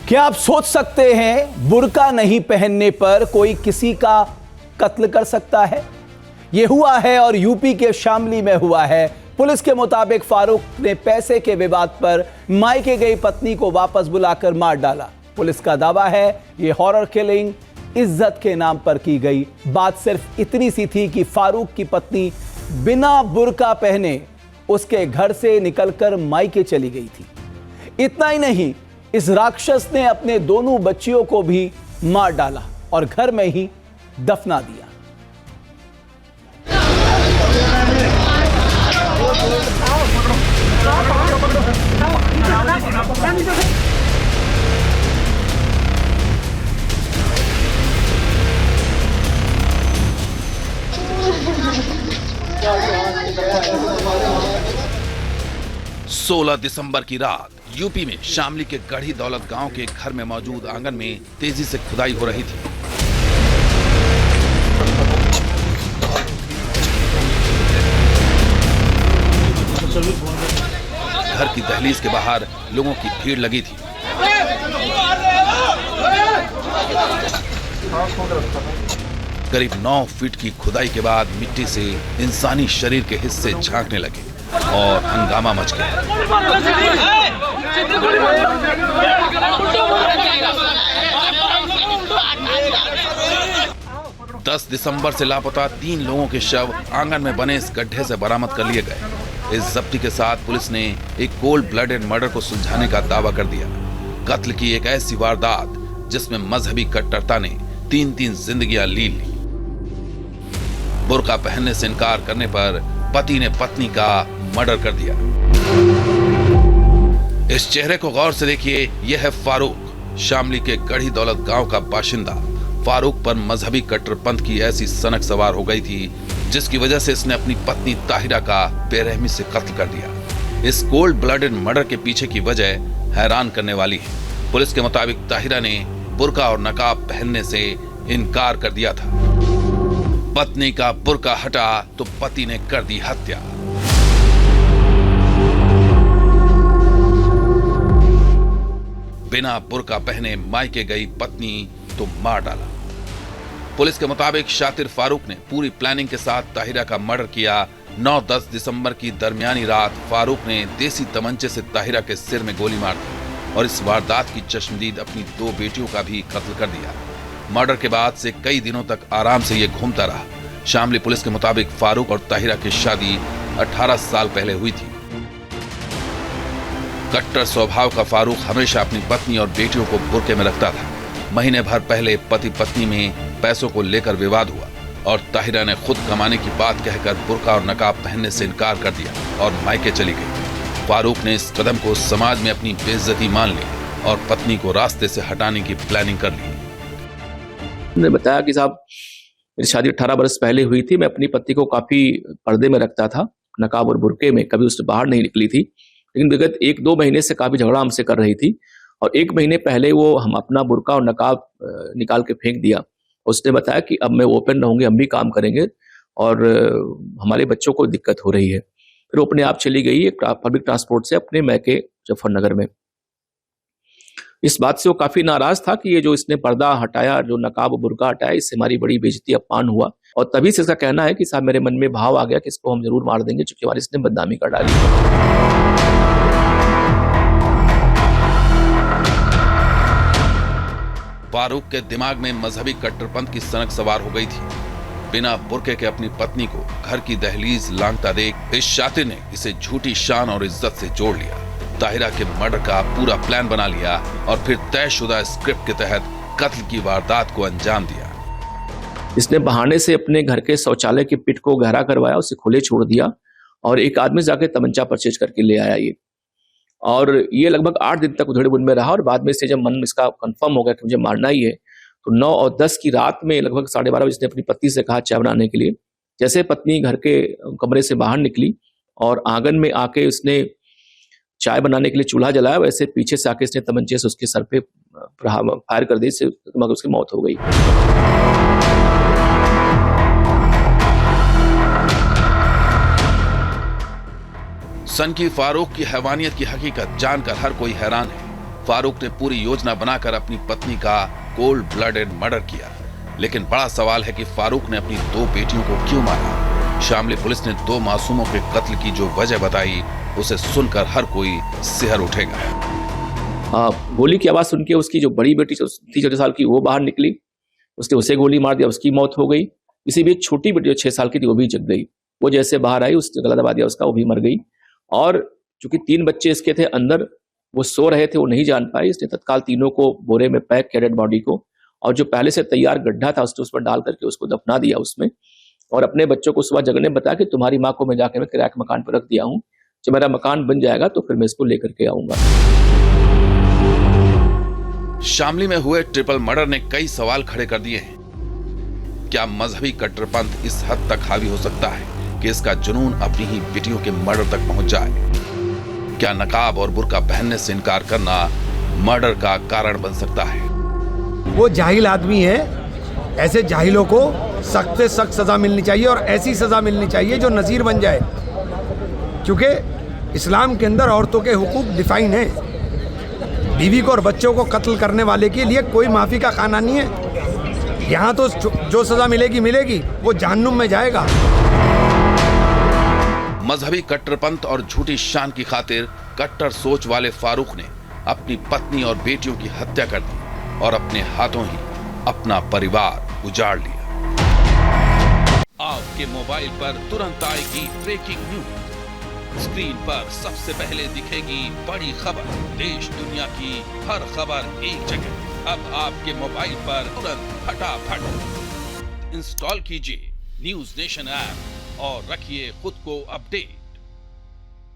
क्या आप सोच सकते हैं बुर्का नहीं पहनने पर कोई किसी का कत्ल कर सकता है? यह हुआ है और यूपी के शामली में हुआ है। पुलिस के मुताबिक फारूक ने पैसे के विवाद पर मायके गई पत्नी को वापस बुलाकर मार डाला। पुलिस का दावा है यह हॉरर किलिंग इज्जत के नाम पर की गई। बात सिर्फ इतनी सी थी कि फारूक की पत्नी बिना बुर्का पहने उसके घर से निकलकर मायके चली गई थी। इतना ही नहीं, इस राक्षस ने अपने दोनों बच्चियों को भी मार डाला और घर में ही दफना दिया। 16 दिसंबर की रात यूपी में शामली के गढ़ी दौलत गांव के घर में मौजूद आंगन में तेजी से खुदाई हो रही थी। घर की दहलीज के बाहर लोगों की भीड़ लगी थी। करीब 9 फीट की खुदाई के बाद मिट्टी से इंसानी शरीर के हिस्से झांकने लगे और हंगामा मच गया। 10 दिसंबर से लापता 3 लोगों के शव आंगन में बने इस गड्ढे से बरामद कर लिए गए। इस जब्ती के साथ पुलिस ने एक कोल्ड ब्लडेड मर्डर को सुलझाने का दावा कर दिया। कत्ल की एक ऐसी वारदात जिसमें मजहबी कट्टरता ने 3-3 जिंदगियां ली। बुर्का पहनने से इनकार करने पर पति ने पत्नी का मर्डर कर दिया। इस चेहरे को गौर से देखिए, यह है फारूक, शामली के गढ़ी दौलत गांव का बाशिंदा। फारूक पर मजहबी कट्टरपंथ की ऐसी सनक सवार हो गई थी जिसकी वजह से इसने अपनी पत्नी ताहिरा का बेरहमी से कत्ल कर दिया। इस कोल्ड ब्लडेड मर्डर के पीछे की वजह हैरान करने वाली है। पुलिस के मुताबिक ताहिरा ने बुर्का और नकाब पहनने से इनकार कर दिया था। पत्नी का बुर्का हटा तो पति ने कर दी हत्या। बिना बुर्का पहने मायके गई पत्नी तो मार डाला। पुलिस के मुताबिक शातिर फारूक ने पूरी प्लानिंग के साथ ताहिरा का मर्डर किया। 9-10 दिसंबर की दरमियानी रात फारूक ने देसी तमंचे से ताहिरा के सिर में गोली मार दी और इस वारदात की चश्मदीद अपनी 2 बेटियों का भी कत्ल कर दिया। मर्डर के बाद से कई दिनों तक आराम से ये घूमता रहा। शामली पुलिस के मुताबिक फारूक और ताहिरा की शादी 18 साल पहले हुई थी। कट्टर स्वभाव का फारूक हमेशा अपनी पत्नी और बेटियों को बुर्के में रखता था। महीने भर पहले पति पत्नी में पैसों को लेकर विवाद हुआ और ताहिरा ने खुद कमाने की बात कहकर बुर्का और नकाब पहनने से इनकार कर दिया और मायके चली गई। फारूक ने इस कदम को समाज में अपनी बेइज्जती मान ली और पत्नी को रास्ते से हटाने की प्लानिंग कर ली। उन्होंने बताया कि साहब, मेरी शादी 18 बरस पहले हुई थी। मैं अपनी पत्नी को काफी पर्दे में रखता था, नकाब और बुर्के में, कभी उससे बाहर नहीं निकली थी। लेकिन विगत 1-2 महीने से काफी झगड़ा हमसे कर रही थी और 1 महीने पहले वो हम अपना बुर्का और नकाब निकाल के फेंक दिया। उसने बताया कि अब मैं ओपन रहूंगी, हम भी काम करेंगे और हमारे बच्चों को दिक्कत हो रही है। फिर वो अपने आप चली गई पब्लिक ट्रांसपोर्ट से अपने मैके मुजफ्फरनगर में। इस बात से वो काफी नाराज था कि ये जो इसने पर्दा हटाया, जो नकाब और बुर्का हटाया, इससे हमारी बड़ी बेइज्जती अपमान हुआ और तभी से इसका कहना है कि साहब मेरे मन में भाव आ गया कि इसको हम जरूर मार देंगे, चूंकि हमारी इसने बदनामी कर डाली। फारूक के दिमाग में मजहबी कट्टरपंथ की सनक सवार हो गई थी। बिना बुर्के के अपनी पत्नी को घर की दहलीज लांघता देख इस शातिर ने इसे झूठी शान और इज्जत से जोड़ लिया। ताहिरा के मर्डर का पूरा प्लान बना लिया और फिर तयशुदा स्क्रिप्ट के तहत कत्ल की वारदात को अंजाम दिया। इसने बहाने से अपने घर के शौचालय की पिट को गहरा करवाया, उसे खुले छोड़ दिया और एक आदमी जाके तमंचा परचेज करके ले आया ये। और ये लगभग 8 दिन तक उधेड़ बुन में रहा और बाद में से जब मन इसका कंफर्म हो गया कि मुझे मारना ही है, तो 9 और 10 की रात में लगभग 12:30 बजे इसने अपनी पत्नी से कहा चाय बनाने के लिए। जैसे पत्नी घर के कमरे से बाहर निकली और आंगन में आके उसने चाय बनाने के लिए चूल्हा जलाया, वैसे पीछे से आके इसने तमंचे से उसके सर पे फायर कर दी, इससे उसकी मौत हो गई। सनकी फारूक की हैवानियत की हकीकत जानकर हर कोई हैरान है। फारूक ने पूरी योजना बनाकर अपनी पत्नी का कोल्ड ब्लडेड मर्डर किया। लेकिन बड़ा सवाल है कि फारूक ने अपनी 2 बेटियों को क्यों मारा। शामली पुलिस ने 2 मासूमों के कत्ल की जो वजह बताई, उसे सुनकर हर कोई सिहर उठेगा। गोली की आवाज सुन के उसकी जो बड़ी बेटी थी 14 साल की, वो बाहर निकली, उसने उसे गोली मार दिया, उसकी मौत हो गई। इसी बीच छोटी बेटी जो 6 साल की थी, वो भी जग गई। वो जैसे बाहर आई, उसने गला दबा दिया उसका, वो भी मर गई। और चूंकि 3 बच्चे इसके थे अंदर, वो सो रहे थे, वो नहीं जान पाए, इसने तत्काल तीनों को बोरे में पैक किया, डेड बॉडी को, और जो पहले से तैयार गड्ढा था उसने उस पर डाल करके उसको दफना दिया उसमें। और अपने बच्चों को सुबह जगने बताया कि तुम्हारी माँ को मैं जाके मैं किराए के मकान पर रख दिया हूँ, जब मेरा मकान बन जाएगा तो फिर मैं इसको लेकर के आऊंगा। शामली में हुए ट्रिपल मर्डर ने कई सवाल खड़े कर दिए हैं। क्या मजहबी कट्टरपंथ इस हद तक हावी हो सकता है कि इसका जुनून अपनी ही बेटियों के मर्डर तक पहुंच जाए? क्या नकाब और बुर्का पहनने से इनकार करना मर्डर का कारण बन सकता है? वो जाहिल आदमी है, ऐसे जाहिलों को सख्त से सख्त सजा मिलनी चाहिए, और ऐसी सजा मिलनी चाहिए जो नज़ीर बन जाए, क्योंकि इस्लाम के अंदर औरतों के हुकूक डिफाइन है। बीवी को और बच्चों को कत्ल करने वाले के लिए कोई माफ़ी का खाना नहीं है। यहाँ तो जो सजा मिलेगी मिलेगी, वो जहन्नुम में जाएगा। मजहबी कट्टरपंथ और झूठी शान की खातिर कट्टर सोच वाले फारूक ने अपनी पत्नी और बेटियों की हत्या कर दी और अपने हाथों ही अपना परिवार उजाड़ लिया। आपके मोबाइल पर तुरंत आएगी ब्रेकिंग न्यूज। स्क्रीन पर सबसे पहले दिखेगी बड़ी खबर। देश दुनिया की हर खबर एक जगह। अब आपके मोबाइल पर तुरंत फटाफट इंस्टॉल कीजिए न्यूज नेशन ऐप और रखिए खुद को अपडेट।